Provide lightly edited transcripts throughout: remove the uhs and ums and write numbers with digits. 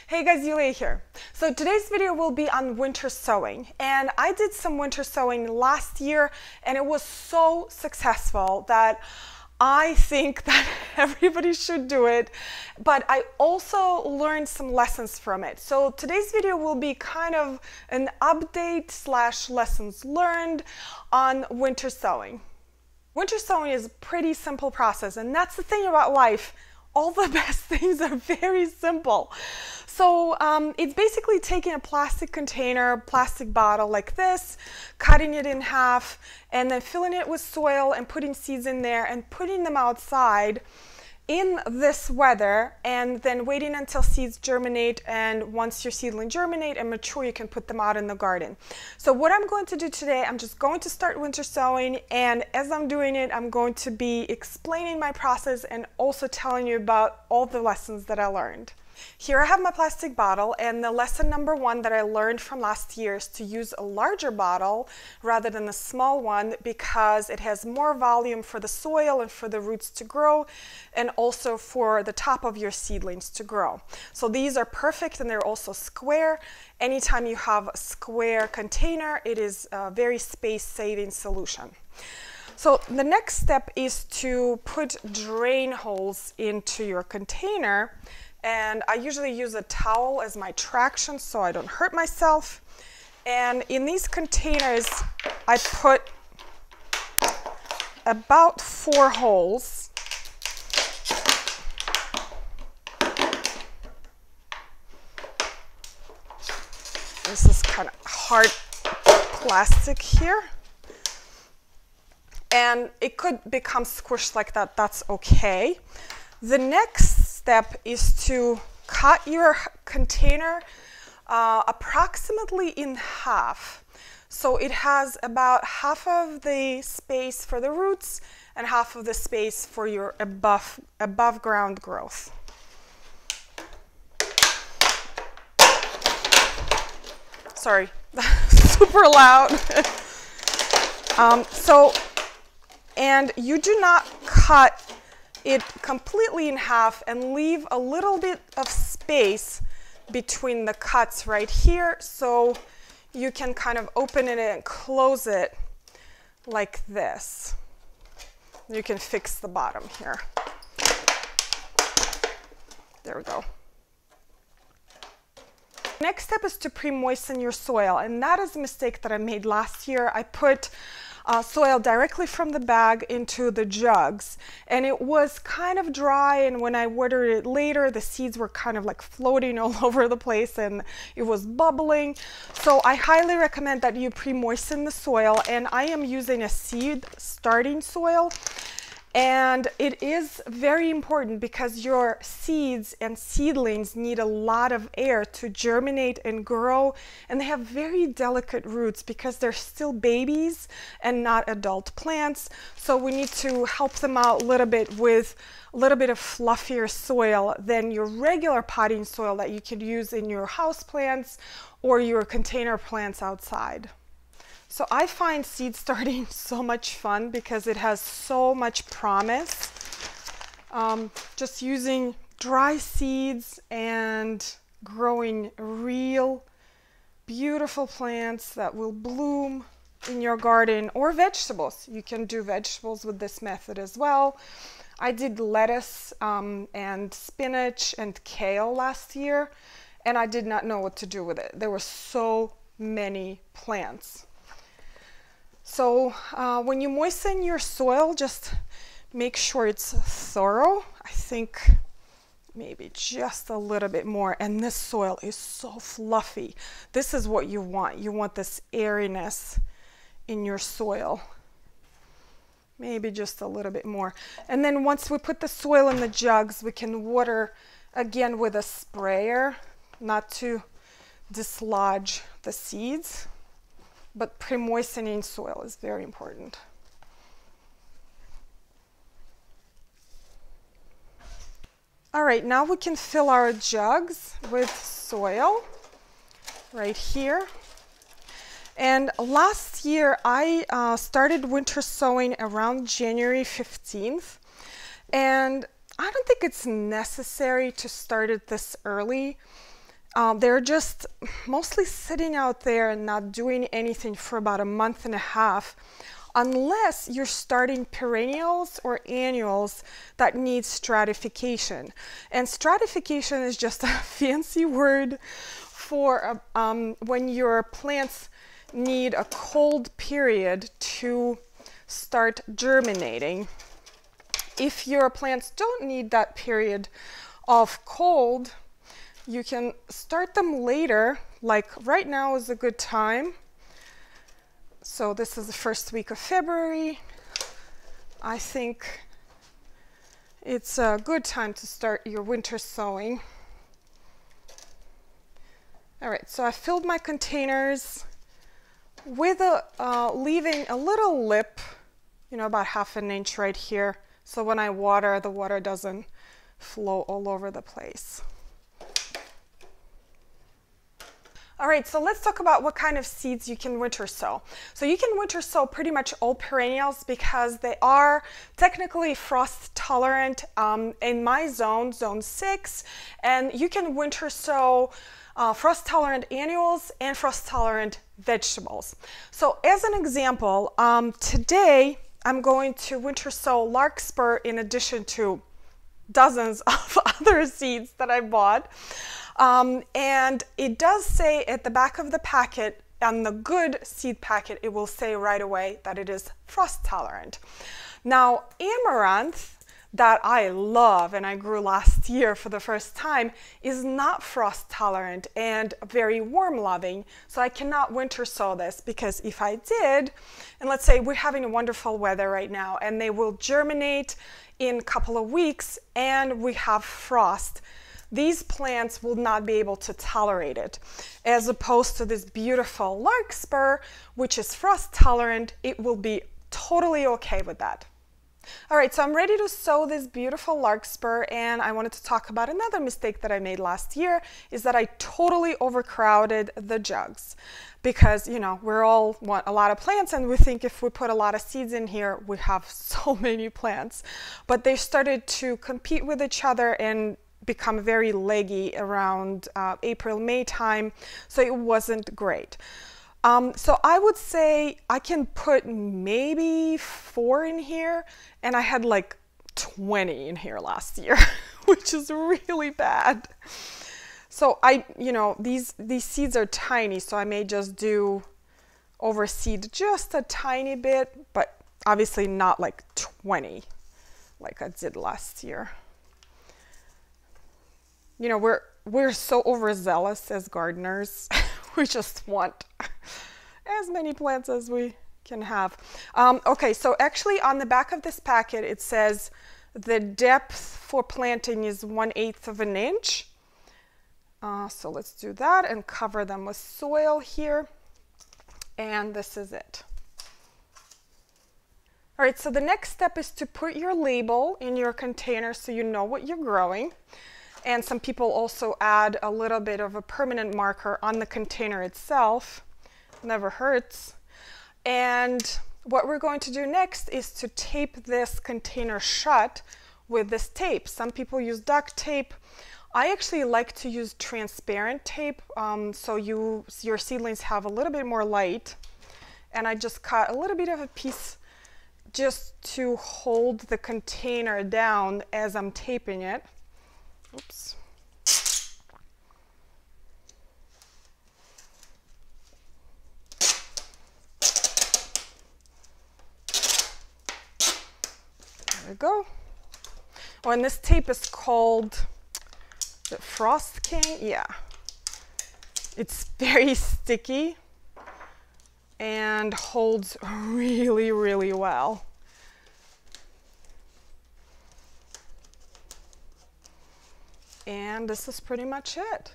Hey guys, Yulia here. So today's video will be on winter sowing, and I did some winter sowing last year and it was so successful that I think that everybody should do it, but I also learned some lessons from it. So today's video will be kind of an update / lessons learned on winter sowing. Winter sowing is a pretty simple process, and that's the thing about life. All the best things are very simple. So it's basically taking a plastic container, plastic bottle like this, cutting it in half, and then filling it with soil and putting seeds in there and putting them outside in this weather, and then waiting until seeds germinate, and once your seedling germinate and mature, you can put them out in the garden. So what I'm going to do today, I'm just going to start winter sowing, and as I'm doing it, I'm going to be explaining my process and also telling you about all the lessons that I learned. Here I have my plastic bottle, and the lesson number 1 that I learned from last year is to use a larger bottle rather than a small one, because it has more volume for the soil and for the roots to grow, and also for the top of your seedlings to grow. So these are perfect, and they're also square. Anytime you have a square container, it is a very space-saving solution. So the next step is to put drain holes into your container. And I usually use a towel as my traction so I don't hurt myself. And in these containers, I put about 4 holes. This is kind of hard plastic here. And it could become squished like that, that's okay. The next step is to cut your container approximately in half. So it has about half of the space for the roots and half of the space for your above ground growth. Sorry, super loud. And you do not cut it completely in half and leave a little bit of space between the cuts right here, so you can kind of open it and close it like this. You can fix the bottom here. There we go. Next step is to pre-moisten your soil, and that is a mistake that I made last year. I put soil directly from the bag into the jugs, and it was kind of dry, and when I watered it later, the seeds were kind of like floating all over the place and it was bubbling. So I highly recommend that you pre-moisten the soil, and I am using a seed starting soil. And it is very important because your seeds and seedlings need a lot of air to germinate and grow, and they have very delicate roots because they're still babies and not adult plants. So we need to help them out a little bit with a little bit of fluffier soil than your regular potting soil that you could use in your house plants or your container plants outside. So I find seed starting so much fun because it has so much promise. Just using dry seeds and growing real beautiful plants that will bloom in your garden, or vegetables. You can do vegetables with this method as well. I did lettuce and spinach and kale last year, and I did not know what to do with it. There were so many plants. So when you moisten your soil, just make sure it's thorough. I think maybe just a little bit more. And this soil is so fluffy. This is what you want. You want this airiness in your soil. Maybe just a little bit more. And then once we put the soil in the jugs, we can water again with a sprayer, not to dislodge the seeds. But pre-moistening soil is very important. All right, now we can fill our jugs with soil right here. And last year I started winter sowing around January 15th. And I don't think it's necessary to start it this early. They're just mostly sitting out there and not doing anything for about a month and a half, unless you're starting perennials or annuals that need stratification. And stratification is just a fancy word for when your plants need a cold period to start germinating. If your plants don't need that period of cold, you can start them later, like right now is a good time. So this is the first week of February. I think it's a good time to start your winter sowing. All right, so I filled my containers with leaving a little lip, about 1/2 inch right here. So when I water, the water doesn't flow all over the place. All right, so let's talk about what kind of seeds you can winter sow. So you can winter sow pretty much all perennials because they are technically frost tolerant in my zone, zone 6, and you can winter sow frost tolerant annuals and frost tolerant vegetables. So as an example, today I'm going to winter sow larkspur in addition to dozens of other seeds that I bought. And it does say at the back of the packet, on the good seed packet, it will say right away that it is frost tolerant. Now, amaranth, that I love and I grew last year for the first time, is not frost tolerant and very warm loving. So I cannot winter sow this, because if I did, and let's say we're having wonderful weather right now and they will germinate in a couple of weeks and we have frost, these plants will not be able to tolerate it. As opposed to this beautiful larkspur, which is frost tolerant, it will be totally okay with that. All right, so I'm ready to sow this beautiful larkspur, and I wanted to talk about another mistake that I made last year, is that I totally overcrowded the jugs. Because, we're all want a lot of plants, and we think if we put a lot of seeds in here, we have so many plants. But they started to compete with each other and become very leggy around April, May time, so it wasn't great. So I would say I can put maybe 4 in here, and I had like 20 in here last year, which is really bad. So these seeds are tiny, so I may just do overseed just a tiny bit, but obviously not like 20 like I did last year. We're so overzealous as gardeners. We just want as many plants as we can have. Okay, so actually on the back of this packet, it says the depth for planting is 1/8 of an inch. So let's do that and cover them with soil here. And this is it. All right, so the next step is to put your label in your container so you know what you're growing. And some people also add a little bit of a permanent marker on the container itself. Never hurts. And what we're going to do next is to tape this container shut with this tape. Some people use duct tape. I actually like to use transparent tape so your seedlings have a little bit more light. And I just cut a little bit of a piece just to hold the container down as I'm taping it. Oops. There we go. Oh, and this tape is called the Frost King. Yeah. It's very sticky and holds really, really well. And this is pretty much it.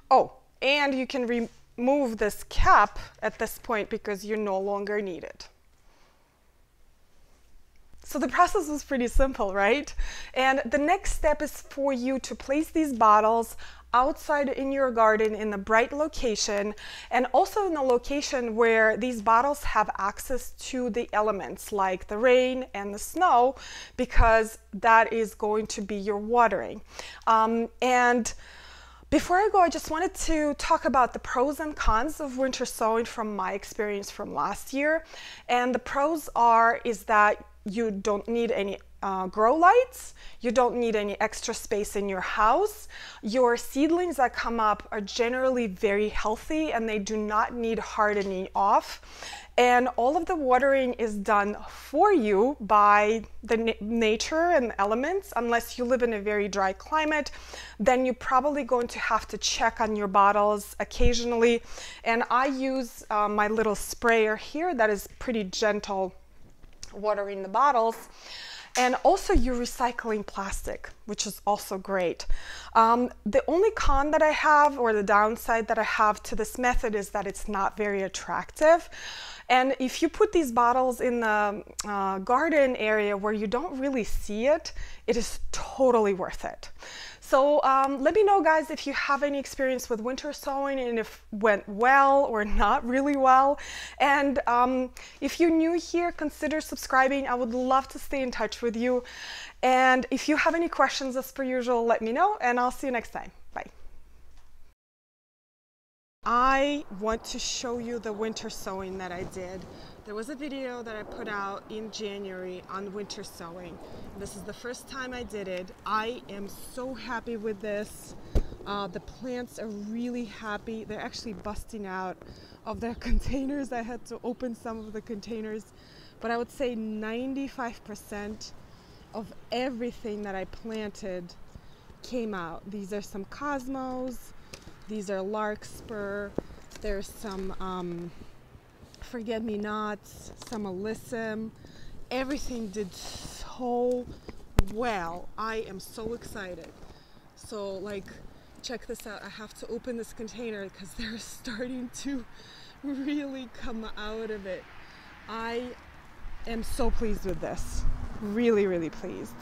Oh, and you can remove this cap at this point because you no longer need it. So the process was pretty simple, right? And the next step is for you to place these bottles outside in your garden in a bright location, and also in a location where these bottles have access to the elements like the rain and the snow, because that is going to be your watering. And before I go, I just wanted to talk about the pros and cons of winter sowing from my experience from last year. And the pros is that you don't need any grow lights, you don't need any extra space in your house. Your seedlings that come up are generally very healthy and they do not need hardening off. And all of the watering is done for you by the nature and elements. Unless you live in a very dry climate, then you're probably going to have to check on your bottles occasionally. And I use my little sprayer here that is pretty gentle watering the bottles. And also you're recycling plastic, which is also great. The only con that I have, or the downside that I have to this method, is that it's not very attractive. And if you put these bottles in the garden area where you don't really see it, it is totally worth it. So let me know, guys, if you have any experience with winter sowing and if it went well or not really well. And if you're new here, consider subscribing. I would love to stay in touch with you. And if you have any questions, as per usual, let me know, and I'll see you next time. Bye. I want to show you the winter sowing that I did. There was a video that I put out in January on winter sowing. This is the first time I did it. I am so happy with this. The plants are really happy. They're actually busting out of their containers. I had to open some of the containers, but I would say 95% of everything that I planted came out. These are some cosmos. These are larkspur. There's some forget-me-nots, some alyssum. Everything did so well. I am so excited. So, like, check this out. I have to open this container because they're starting to really come out of it. I am so pleased with this. Really, really pleased.